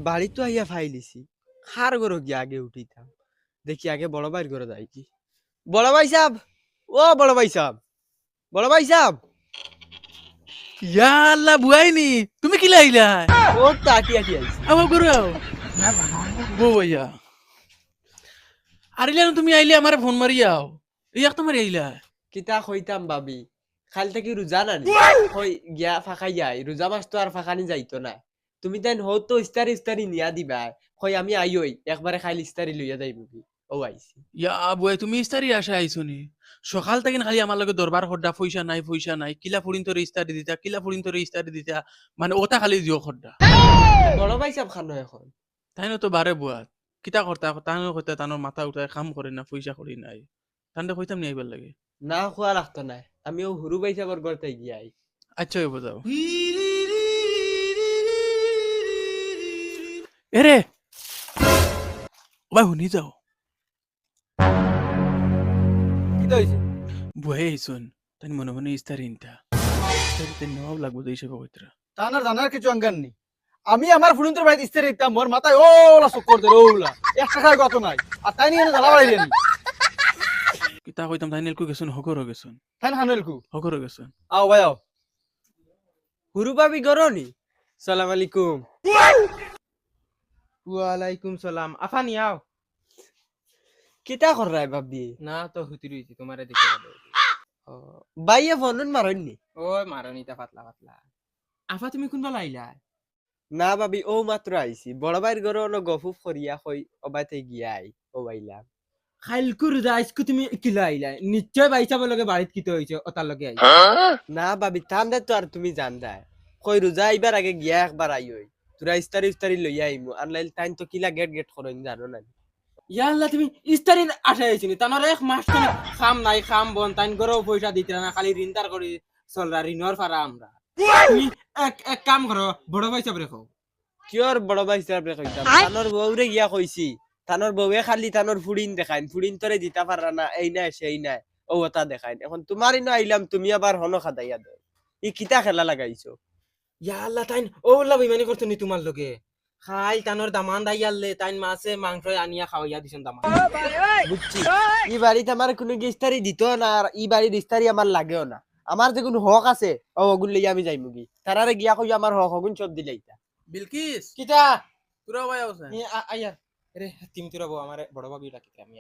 বাড়ি তো আইয়া ফাইলিছি, খার ঘর গিয়ে আগে উঠিতাম, দেখি আগে বড় ভাইয়ের ঘরে যাই কি। বড় ভাই সাহেব, ও বড় ভাই সাহেব, বড় ভাই সাহেব। ইয়া আল্লাহ বুয়াইনি তুমি কি লাইলা ও তো আটি আটি আইছি। আবার করো বউ ভাইয়া আরিলা তুমি আইলে আমার ফোন মারি আও ইয়াক তোমার আইলা কিতা কইতাম ভাবি, খাল থেকে রোজা নানি কই গিয়া ফাঁকাই যাই, রোজা মাস তো আর ফাঁকানি যাইতো না। তুমি তাই হতো ইস্তারি ইস্তারি নিয়া দিবা, কই আমি আইই একবারে খাইল ইস্তারি লইয়া যাই মুভি। ও আইছি। ইয়া বুয়াই তুমি ইস্তারি আসা আইছো নি সকাল থেকে খালি আমার লগে দরবার খড্ডা পয়সা নাই কিলা ফুরিন তোরে ইস্তারি দিতা কিলা ফুরিন তোরে ইস্তারি দিতা মানে ওটা খালি দিও খড্ডা বড় ভাই সাহেব খানো এখন। তাই তো বারে বুয়াত কিতা করতা তানো কইতা তানোর মাথা উঠায় কাম করে না পয়সা করি নাই তান্ডে কইতাম নি আইবার লাগে না খোয়া লাগতো না, আমি ও হুরু ভাই সাহেবের ঘরতে গিয়াই। আচ্ছা হইব যাও এরে ভাই শুনি যাও কিতা হইছে? বুয়াই আইসুন তাই মনে মনে ইস্তারি ইনতা ইস্তারিতে নেওয়াও লাগবো তো হিসেবে কইতরা তানার জানার কিছু আঙ্গার নেই। আমি আমার ফুলুন্তর বাড়িতে ইস্তারি দিতাম, মোর মাথায় ওলা চক্কর দেয় ওলা, এক টাকায় কত নাই। আর তাই নিয়ে জ্বালা বাড়াইলেন। কিতা কইতাম তাই নেলকু গেছুন হগর গেছুন তাই না হানুলকু? হগর গেছুন আও ভাই আও। হুরু ভাবি গরনি। সালাম আলাইকুম। ওয়ালাইকুম সালাম আফানি আও কিতা কর রায় ভাবি? না তো হুতি রইছি তোমারে দেখে ভালো বাইয়ে ফোন মারননি? ওই মারনিতা পাতলা পাতলা আফা তুমি কোনবা লাইলা না ভাবি ও মাত্র আইছি, বড় ভাইয়ের ঘরে অন গফুফ করিয়া কই অবাইতে গিয়াই ও বাইলাম। খাইলকুর রাইসকু তুমি কিলা আইলা নিশ্চয় বাইসা লগে বাড়িত কিতে হইছে ওতার লগে আই না ভাবি তান্দে তো আর তুমি জানদাই, কই রোজা আইবার আগে গিয়া একবার আই হই, তোরা ইস্তারি ইস্তারি লইয়া আইমু, আনলাইল তাইন তো কিলা গেট গেট করেন জানো না। ইয়া আল্লাহ তুমি ইস্তারিন আশা আইছিনি তানোর এক মাস তুমি খাম নাই খাম বন তাইন গরো পয়সা দিতে না খালি ঋণদার করি চলরা ঋণর ফারা আমরা তুমি এক কাম করো বড় ভাই সব রেখো কিয়র বড় ভাই হিসাবে কইতাম, তানোর বউরে গিয়া কইছি, তানোর বউয়ে খালি তানোর ফুড়িন দেখাইন, ফুড়িন তোরে দিতা পারা না, এই নাই সেই নাই ও ওটা দেখাইন। এখন তোমারই না আইলাম, তুমি আবার হন খাদাইয়া দাও, ই কিতা খেলা লাগাইছো? ইয়া আল্লাহ তাইন ওলা বেইমানি করতো নি তোমার লগে খাই তানোর দামান দাইয়ালে তাইন মাছে মাংস আনিয়া খাওয়াইয়া দিছেন দামান বুঝছি, ই বাড়িতে আমার কোনো ইস্তারি দিত না, আর ই বাড়ির ইস্তারি আমার লাগেও না। আমার যে কোনো হক আছে ও ওগুন লইয়া আমি যাইমু কি, তারারে গিয়া কই আমার হক হগুন সব দিলাইতা। বিলকিস কিতা তোরা ভাই আছে আইয়া রে তুমি তোরা বউ আমার বড় ভাবি ডাকি আমি